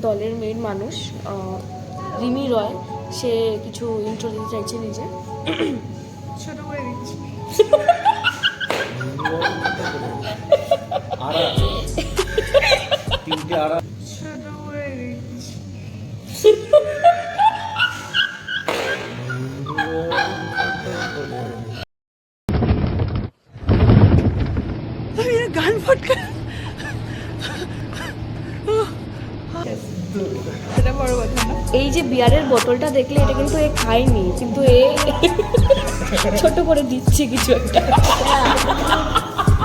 দলের মেইন মানুষ রিমি রয়, সে কিছু ইন্ট্রো দিতে চাইছে নিজে। ছোট করে দিচ্ছি। তিনটে আড়া ছোট করে দিচ্ছি। গান ফটকা সেটা বড় কথা না। এই যে বিয়ারের বোতলটা দেখলে এটা কিন্তু এ খায়নি, কিন্তু এ ছোট করে দিচ্ছে কিছু একটা।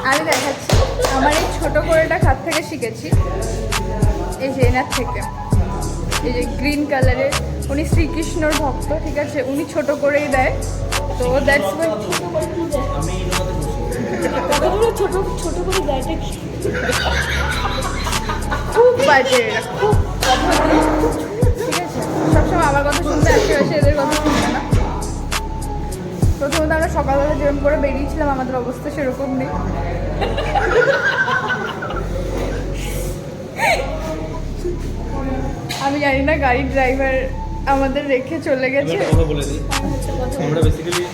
আমি দেখাচ্ছি আমার এই ছোট করেটা খাত থেকে শিখেছি, এই যে এনার থেকে। এই যে গ্রিন কালারের, উনি শ্রীকৃষ্ণর ভক্ত, ঠিক আছে, উনি ছোট করেই দেয়। তো দ্যাটস ওয়াই ছোট ছোট করে দেয়টা কি? খুব বাজে এরা, খুব অভদ্র, ঠিক আছে। সবসময় আমার কথা শুনতে আশেপাশে এদের কথা শুনবে না। প্রথমত আমরা সকালবেলা যেরকম করে বেরিয়েছিলাম আমাদের অবস্থা সেরকম নেই। আমি জানি না গাড়ির ড্রাইভার আমাদের রেখে চলে গেছে। কথা বলে দিই, আমরা বেসিক্যালি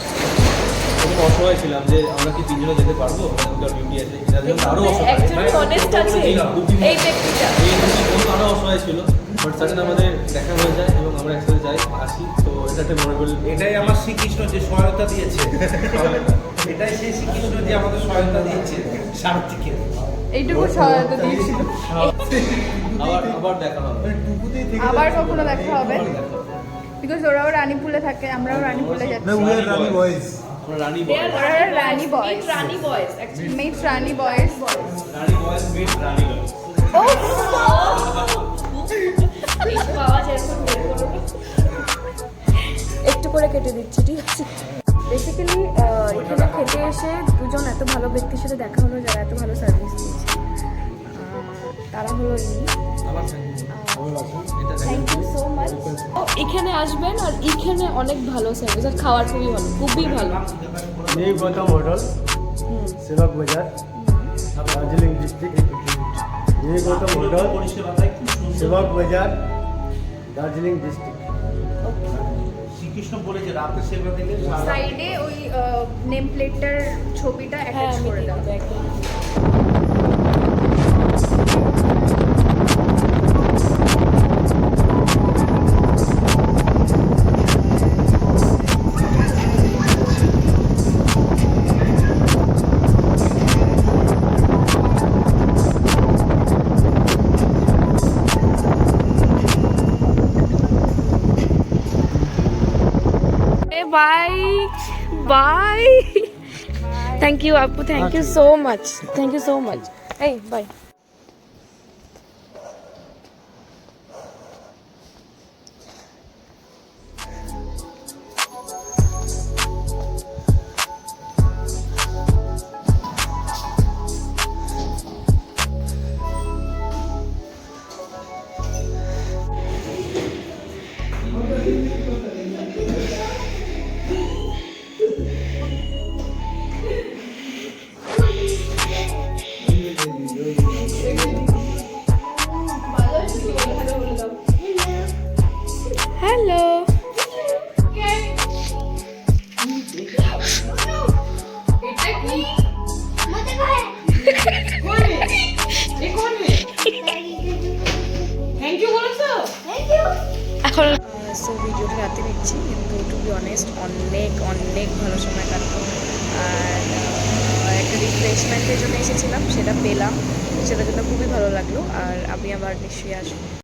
অসহায় ছিলাম যে আমরা কি তিনজনে যেতে পারবো, ডিউটি আছে, আরো আরো অসহায় ছিল। বাট সাডেন আমাদের দেখা হয়ে যায় এবং আমরা একসাথে যাই আসি। তো এটা একটা মেমোরেবল, এটাই আমার শ্রীকৃষ্ণ যে সহায়তা দিয়েছে, এটাই সেই শ্রীকৃষ্ণ যে আমাদের সহায়তা দিয়েছে সারথীকে। এইটুকু সহায়তা দিয়েছিল। আবার দেখা হবে, আবার কখনো দেখা হবে, বিকজ ওরাও রানীপুলে থাকে, আমরাও রানীপুলে যাচ্ছি। রানী বয়েজ, ওরা রানী বয়েজ, রানী বয়েজ অ্যাকচুয়ালি, মিট রানী বয়েজ। মিট রানী গার্লস। ও এইসব আওয়াজ এরকম বের করো না। একটু করে কেটে দিচ্ছি, ঠিক আছে। বেসিক্যালি এখানে খেতে এসে দুজন এত ভালো ব্যক্তির সাথে দেখা হলো যারা এত ভালো সার্ভিস দিয়েছে। তারা হলো ইনি। Thank you so much. এখানে আসবেন আর এখানে অনেক ভালো সার্ভিস আর খাওয়ার খুবই ভালো, খুবই ভালো। নিউ গৌতম হোটেল, সেবক বাজার, Darjeeling district. New Gautam hotel, সেবক বাজার, দার্জিলিং ডিস্ট্রিক্ট। শ্রীকৃষ্ণ বলেছে রাতে সেবা দিলে সাইডে ওই নেম প্লেটটার ছবিটা হ্যাঁ অ্যাটাচ আমি করে দিয়ে দাও। দেবো একদম। Bye. Bye. Thank you, Apu. Thank you so much. Thank you so much. Hey, bye. Hello. এখন সো ভিডিওটা রাতে নিচ্ছি, কিন্তু টু বি অনেস্ট অনেক অনেক ভালো সময় কাটলো। আর একটা রিফ্রেশমেন্টের জন্য এসেছিলাম, সেটা পেলাম, সেটার জন্য খুবই ভালো লাগলো। আর আমি আবার নিশ্চয়ই আসবো।